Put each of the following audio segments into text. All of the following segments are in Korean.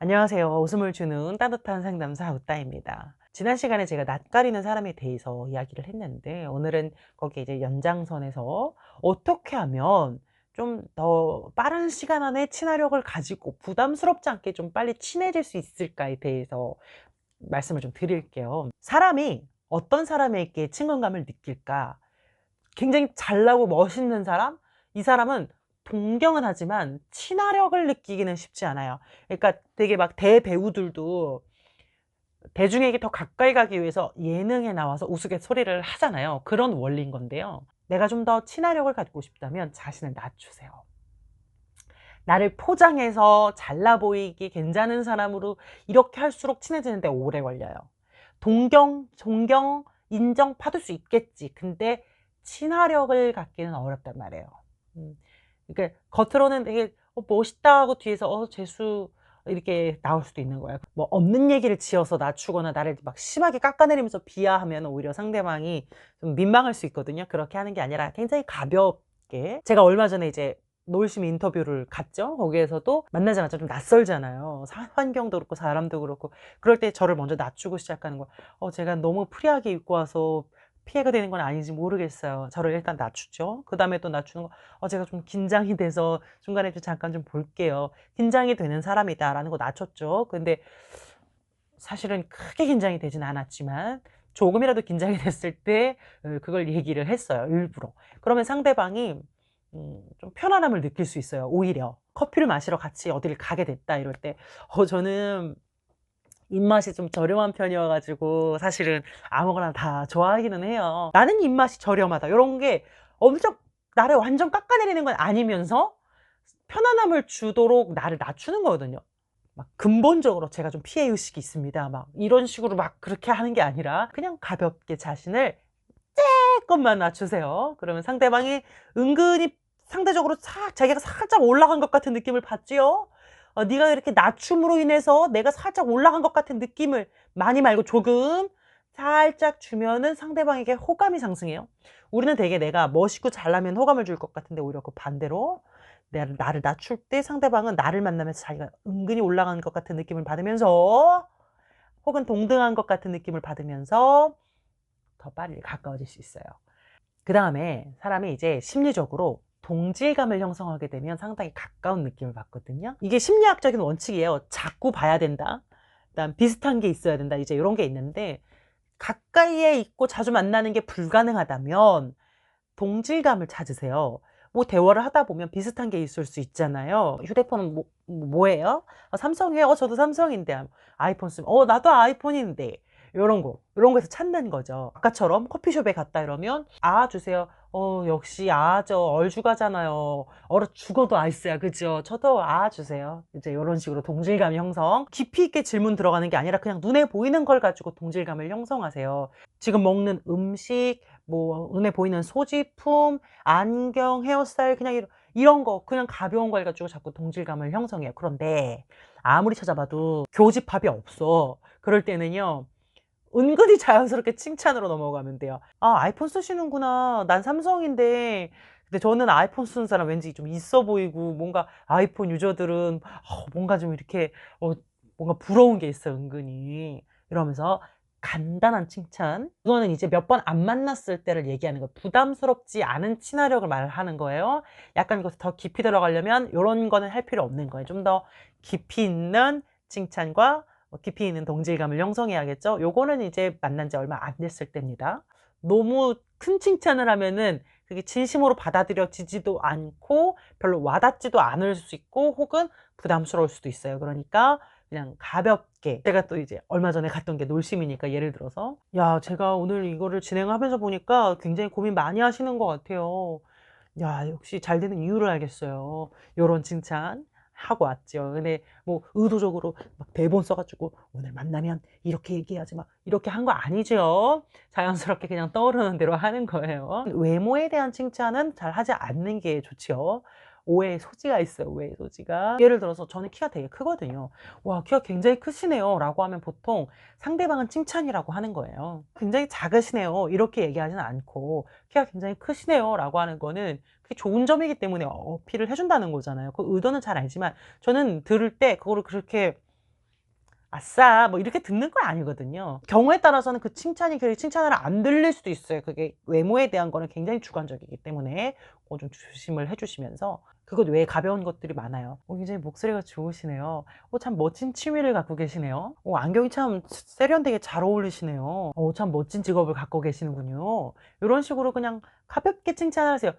안녕하세요. 웃음을 주는 따뜻한 상담사 웃다입니다. 지난 시간에 제가 낯가리는 사람에 대해서 이야기를 했는데, 오늘은 거기에 이제 연장선에서 어떻게 하면 좀 더 빠른 시간 안에 친화력을 가지고 부담스럽지 않게 좀 빨리 친해질 수 있을까에 대해서 말씀을 좀 드릴게요. 사람이 어떤 사람에게 친근감을 느낄까? 굉장히 잘나고 멋있는 사람? 이 사람은 동경은 하지만 친화력을 느끼기는 쉽지 않아요. 그러니까 되게 막 대배우들도 대중에게 더 가까이 가기 위해서 예능에 나와서 우스갯소리를 하잖아요. 그런 원리인 건데요. 내가 좀 더 친화력을 가지고 싶다면 자신을 낮추세요. 나를 포장해서 잘나 보이기 괜찮은 사람으로 이렇게 할수록 친해지는데 오래 걸려요. 동경, 존경, 인정 받을 수 있겠지. 근데 친화력을 갖기는 어렵단 말이에요. 음. 그러니까 겉으로는 되게 멋있다 하고 뒤에서 재수 이렇게 나올 수도 있는 거예요. 뭐 없는 얘기를 지어서 낮추거나 나를 막 심하게 깎아내리면서 비하하면 오히려 상대방이 좀 민망할 수 있거든요. 그렇게 하는 게 아니라 굉장히 가볍게. 제가 얼마 전에 이제 노을심 인터뷰를 갔죠. 거기에서도 만나자마자 좀 낯설잖아요. 환경도 그렇고 사람도 그렇고. 그럴 때 저를 먼저 낮추고 시작하는 거예요. 제가 너무 프리하게 입고 와서 피해가 되는 건 아닌지 모르겠어요. 저를 일단 낮추죠. 그다음에 또 낮추는 거 제가 좀 긴장이 돼서 중간에 좀 잠깐 좀 볼게요. 긴장이 되는 사람이다라는 거 낮췄죠. 근데 사실은 크게 긴장이 되진 않았지만 조금이라도 긴장이 됐을 때 그걸 얘기를 했어요, 일부러. 그러면 상대방이 좀 편안함을 느낄 수 있어요, 오히려. 커피를 마시러 같이 어디를 가게 됐다 이럴 때 저는 입맛이 좀 저렴한 편이어 가지고 사실은 아무거나 다 좋아하기는 해요. 나는 입맛이 저렴하다 요런 게 엄청 나를 완전 깎아내리는 건 아니면서 편안함을 주도록 나를 낮추는 거거든요. 막 근본적으로 제가 좀 피해 의식이 있습니다. 막 이런 식으로 막 그렇게 하는 게 아니라 그냥 가볍게 자신을 쪼끔만 낮추세요. 그러면 상대방이 은근히 상대적으로 자기가 살짝 올라간 것 같은 느낌을 받지요. 네가 이렇게 낮춤으로 인해서 내가 살짝 올라간 것 같은 느낌을 많이 말고 조금 살짝 주면은 상대방에게 호감이 상승해요. 우리는 되게 내가 멋있고 잘나면 호감을 줄 것 같은데 오히려 그 반대로 나를 낮출 때 상대방은 나를 만나면서 자기가 은근히 올라가는 것 같은 느낌을 받으면서 혹은 동등한 것 같은 느낌을 받으면서 더 빨리 가까워질 수 있어요. 그다음에 사람이 이제 심리적으로 동질감을 형성하게 되면 상당히 가까운 느낌을 받거든요. 이게 심리학적인 원칙이에요. 자꾸 봐야 된다. 그다음 비슷한 게 있어야 된다. 이제 요런 게 있는데 가까이에 있고 자주 만나는 게 불가능하다면 동질감을 찾으세요. 뭐 대화를 하다 보면 비슷한 게 있을 수 있잖아요. 휴대폰은 뭐예요? 삼성이에요. 저도 삼성인데. 아이폰 쓰면 나도 아이폰인데. 요런 거에서 찾는 거죠. 아까처럼 커피숍에 갔다 이러면 주세요. 역시 저 얼죽하잖아요. 얼어 죽어도 아이스야. 그죠? 저도 주세요. 이제 요런 식으로 동질감 형성. 깊이 있게 질문 들어가는 게 아니라 그냥 눈에 보이는 걸 가지고 동질감을 형성하세요. 지금 먹는 음식, 뭐 눈에 보이는 소지품, 안경, 헤어스타일 그냥 이런 거 그냥 가벼운 걸 가지고 자꾸 동질감을 형성해요. 그런데 아무리 찾아봐도 교집합이 없어. 그럴 때는요. 은근히 자연스럽게 칭찬으로 넘어가면 돼요. 아이폰 쓰시는구나. 난 삼성인데." 근데 저는 아이폰 쓰는 사람 왠지 좀 있어 보이고 뭔가 아이폰 유저들은 뭔가 좀 이렇게 뭔가 부러운 게 있어요, 은근히. 이러면서 간단한 칭찬. 이거는 이제 몇 번 안 만났을 때를 얘기하는 거예요. 부담스럽지 않은 친화력을 말하는 거예요. 약간 이것을 더 깊이 들어가려면 요런 거는 할 필요 없는 거예요. 좀 더 깊이 있는 칭찬과 깊이 있는 동질감을 형성해야겠죠. 요거는 이제 만난 지 얼마 안 됐을 때입니다. 너무 큰 칭찬을 하면은 그게 진심으로 받아들여지지도 않고 별로 와닿지도 않을 수 있고 혹은 부담스러울 수도 있어요. 그러니까 그냥 가볍게 제가 또 이제 얼마 전에 갔던 게 놀심이니까 예를 들어서 "야 제가 오늘 이거를 진행하면서 보니까 굉장히 고민 많이 하시는 것 같아요. 야 역시 잘 되는 이유를 알겠어요." 요런 칭찬 하고 왔죠. 근데 뭐 의도적으로 막 대본 써 가지고 "오늘 만나면 이렇게 얘기해야지." 막 이렇게 한 거 아니죠. 자연스럽게 그냥 떠오르는 대로 하는 거예요. 외모에 대한 칭찬은 잘 하지 않는 게 좋지요. 오해의 소지가 있어요, 오해의 소지가. 예를 들어서 저는 키가 되게 크거든요. "와 키가 굉장히 크시네요."라고 하면 보통 상대방은 칭찬이라고 하는 거예요. "굉장히 작으시네요." 이렇게 얘기하지는 않고 "키가 굉장히 크시네요."라고 하는 거는 그게 좋은 점이기 때문에 어필을 해 준다는 거잖아요. 그 의도는 잘 알지만 저는 들을 때 그거를 그렇게 아싸 뭐 이렇게 듣는 건 아니거든요. 경우에 따라서는 그 칭찬이 그 칭찬으로 안 들릴 수도 있어요. 그게 외모에 대한 거는 굉장히 주관적이기 때문에 그거 좀 조심을 해 주시면서 그것 외에 가벼운 것들이 많아요. 굉장히 목소리가 좋으시네요. 참 멋진 취미를 갖고 계시네요. 안경이 참 세련되게 잘 어울리시네요. 참 멋진 직업을 갖고 계시는군요. 요런 식으로 그냥 가볍게 칭찬하세요.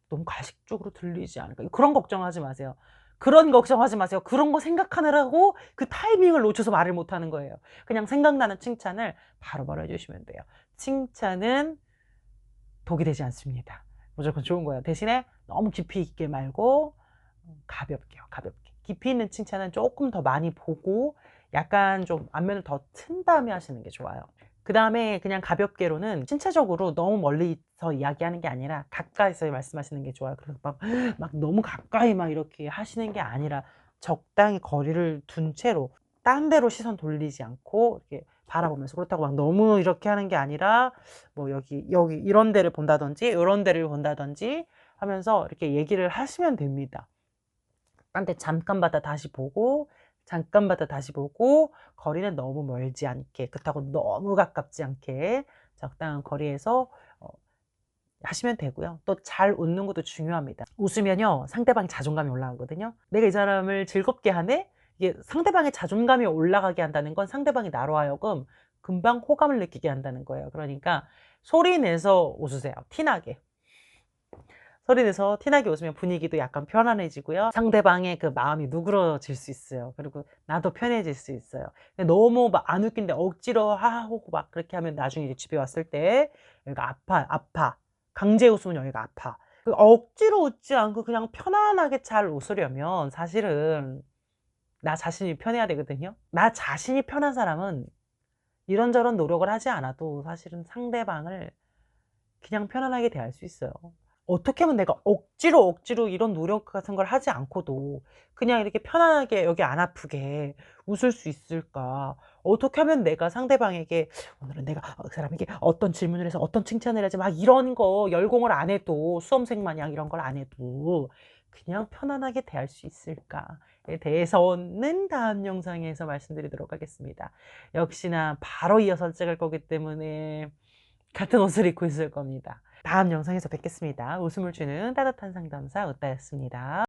너무 가식적으로 들리지 않을까? 그런 걱정하지 마세요. 그런 걱정하지 마세요. 그런 거 생각하느라고 그 타이밍을 놓쳐서 말을 못 하는 거예요. 그냥 생각나는 칭찬을 바로바로 해 주시면 돼요. 칭찬은 독이 되지 않습니다. 무조건 좋은 거예요. 대신에 너무 깊이 있게 말고 가볍게요. 가볍게. 깊이 있는 칭찬은 조금 더 많이 보고 약간 좀 안면을 더 튼 다음에 하시는 게 좋아요. 그다음에 그냥 가볍게로는 신체적으로 너무 멀리서 이야기하는 게 아니라 가까이서 말씀하시는 게 좋아요. 그래서 막 너무 가까이 막 이렇게 하시는 게 아니라 적당히 거리를 둔 채로 딴 데로 시선 돌리지 않고 이렇게 바라보면서, 그렇다고 막 너무 이렇게 하는 게 아니라 뭐 여기 이런 데를 본다든지 요런 데를 본다든지 하면서 이렇게 얘기를 하시면 됩니다. 딴 데 잠깐 봤다 다시 보고 잠깐 봤다 다시 보고 거리는 너무 멀지 않게, 그렇다고 너무 가깝지 않게 적당한 거리에서 하시면 되고요. 또 잘 웃는 것도 중요합니다. 웃으면요 상대방이 자존감이 올라가거든요. '내가 이 사람을 즐겁게 하네?' 이게 상대방의 자존감이 올라가게 한다는 건 상대방이 나로 하여금 금방 호감을 느끼게 한다는 거예요. 그러니까 소리 내서 웃으세요, 티나게. 소리 내서 티나게 웃으면 분위기도 약간 편안해지고요. 상대방의 그 마음이 누그러질 수 있어요. 그리고 나도 편해질 수 있어요. 근데 너무 막 안 웃긴데 억지로 하고 막 그렇게 하면 나중에 이제 집에 왔을 때 여기가 아파. 강제 웃으면 여기가 아파. 억지로 웃지 않고 그냥 편안하게 잘 웃으려면 사실은 나 자신이 편해야 되거든요. 나 자신이 편한 사람은 이런저런 노력을 하지 않아도 사실은 상대방을 그냥 편안하게 대할 수 있어요. 어떻게 하면 내가 억지로 이런 노력 같은 걸 하지 않고도 그냥 이렇게 편안하게 여기 안 아프게 웃을 수 있을까? 어떻게 하면 내가 상대방에게 오늘은 내가 그 사람에게 어떤 질문을 해서 어떤 칭찬을 하지 막 이런 거 열공을 안 해도 수험생 마냥 이런 걸 안 해도 그냥 편안하게 대할 수 있을까에 대해서는 다음 영상에서 말씀드리도록 하겠습니다. 역시나 바로 이어서 찍을 거기 때문에 같은 옷을 입고 있을 겁니다. 다음 영상에서 뵙겠습니다. 웃음을 주는 따뜻한 상담사 으따였습니다.